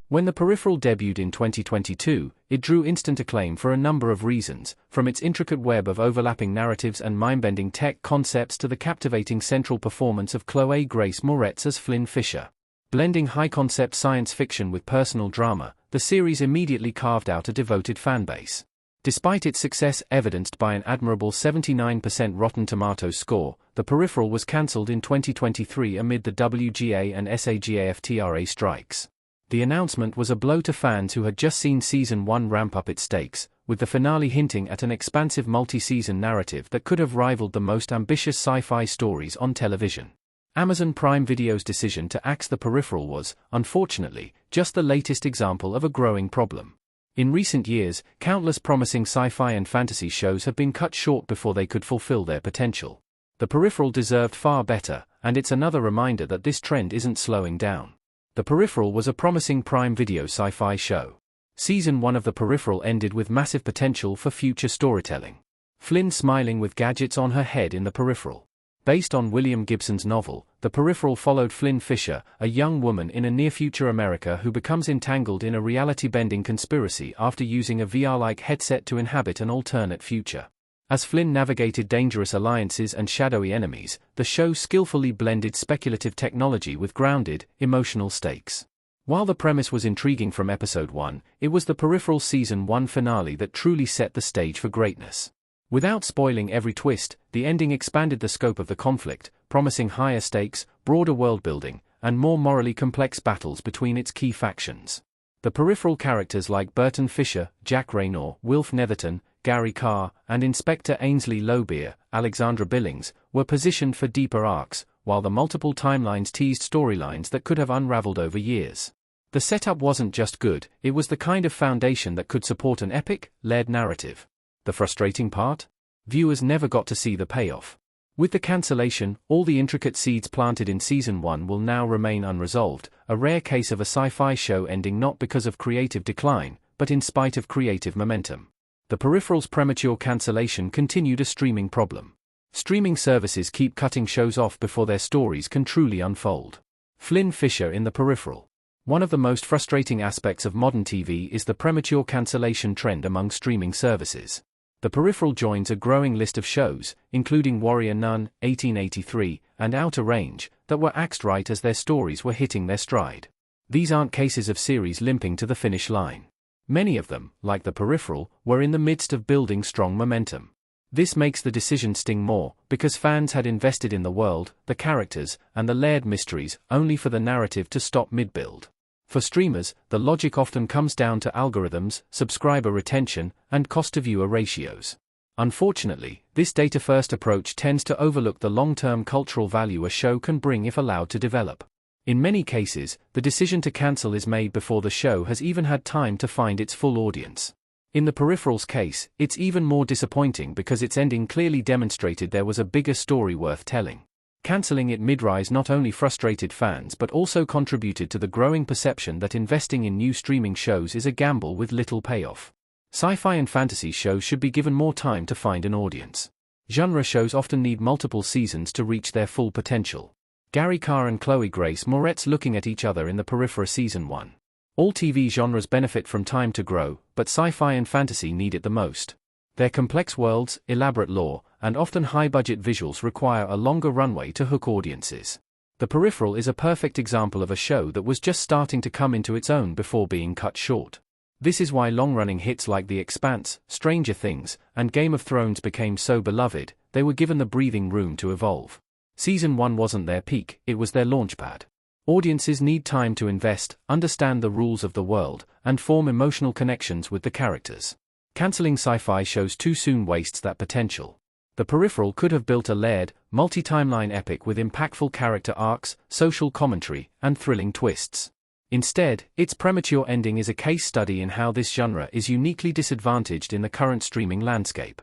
When The Peripheral debuted in 2022, it drew instant acclaim for a number of reasons, from its intricate web of overlapping narratives and mind-bending tech concepts to the captivating central performance of Chloe Grace Moretz as Flynn Fisher. Blending high-concept science fiction with personal drama, the series immediately carved out a devoted fanbase. Despite its success evidenced by an admirable 79% Rotten Tomatoes score, The Peripheral was cancelled in 2023 amid the WGA and SAG-AFTRA strikes. The announcement was a blow to fans who had just seen Season 1 ramp up its stakes, with the finale hinting at an expansive multi-season narrative that could have rivaled the most ambitious sci-fi stories on television. Amazon Prime Video's decision to axe The Peripheral was, unfortunately, just the latest example of a growing problem. In recent years, countless promising sci-fi and fantasy shows have been cut short before they could fulfill their potential. The Peripheral deserved far better, and it's another reminder that this trend isn't slowing down. The Peripheral was a promising Prime Video sci-fi show. Season 1 of The Peripheral ended with massive potential for future storytelling. Flynn smiling with gadgets on her head in The Peripheral. Based on William Gibson's novel, The Peripheral followed Flynn Fisher, a young woman in a near-future America who becomes entangled in a reality-bending conspiracy after using a VR-like headset to inhabit an alternate future. As Flynn navigated dangerous alliances and shadowy enemies, the show skillfully blended speculative technology with grounded, emotional stakes. While the premise was intriguing from Episode 1, it was The Peripheral Season 1 finale that truly set the stage for greatness. Without spoiling every twist, the ending expanded the scope of the conflict, promising higher stakes, broader world-building, and more morally complex battles between its key factions. The Peripheral characters like Burton Fisher, Jack Raynor, Wilf Netherton, Gary Carr, and Inspector Ainsley Lobeer, Alexandra Billings, were positioned for deeper arcs, while the multiple timelines teased storylines that could have unraveled over years. The setup wasn't just good, it was the kind of foundation that could support an epic, layered narrative. The frustrating part? Viewers never got to see the payoff. With the cancellation, all the intricate seeds planted in Season 1 will now remain unresolved, a rare case of a sci-fi show ending not because of creative decline, but in spite of creative momentum. The Peripheral's premature cancellation continued a streaming problem. Streaming services keep cutting shows off before their stories can truly unfold. Flynn Fisher in The Peripheral. One of the most frustrating aspects of modern TV is the premature cancellation trend among streaming services. The Peripheral joins a growing list of shows, including Warrior Nun, 1883, and Outer Range, that were axed right as their stories were hitting their stride. These aren't cases of series limping to the finish line. Many of them, like The Peripheral, were in the midst of building strong momentum. This makes the decision sting more, because fans had invested in the world, the characters, and the layered mysteries, only for the narrative to stop mid-build. For streamers, the logic often comes down to algorithms, subscriber retention, and cost-to-viewer ratios. Unfortunately, this data-first approach tends to overlook the long-term cultural value a show can bring if allowed to develop. In many cases, the decision to cancel is made before the show has even had time to find its full audience. In The Peripheral's case, it's even more disappointing because its ending clearly demonstrated there was a bigger story worth telling. Canceling it mid-rise not only frustrated fans but also contributed to the growing perception that investing in new streaming shows is a gamble with little payoff. Sci-fi and fantasy shows should be given more time to find an audience. Genre shows often need multiple seasons to reach their full potential. Gary Carr and Chloe Grace Moretz looking at each other in The Peripheral Season 1. All TV genres benefit from time to grow, but sci-fi and fantasy need it the most. Their complex worlds, elaborate lore, and often high-budget visuals require a longer runway to hook audiences. The Peripheral is a perfect example of a show that was just starting to come into its own before being cut short. This is why long-running hits like The Expanse, Stranger Things, and Game of Thrones became so beloved. They were given the breathing room to evolve. Season 1 wasn't their peak, it was their launchpad. Audiences need time to invest, understand the rules of the world, and form emotional connections with the characters. Canceling sci-fi shows too soon wastes that potential. The Peripheral could have built a layered, multi-timeline epic with impactful character arcs, social commentary, and thrilling twists. Instead, its premature ending is a case study in how this genre is uniquely disadvantaged in the current streaming landscape.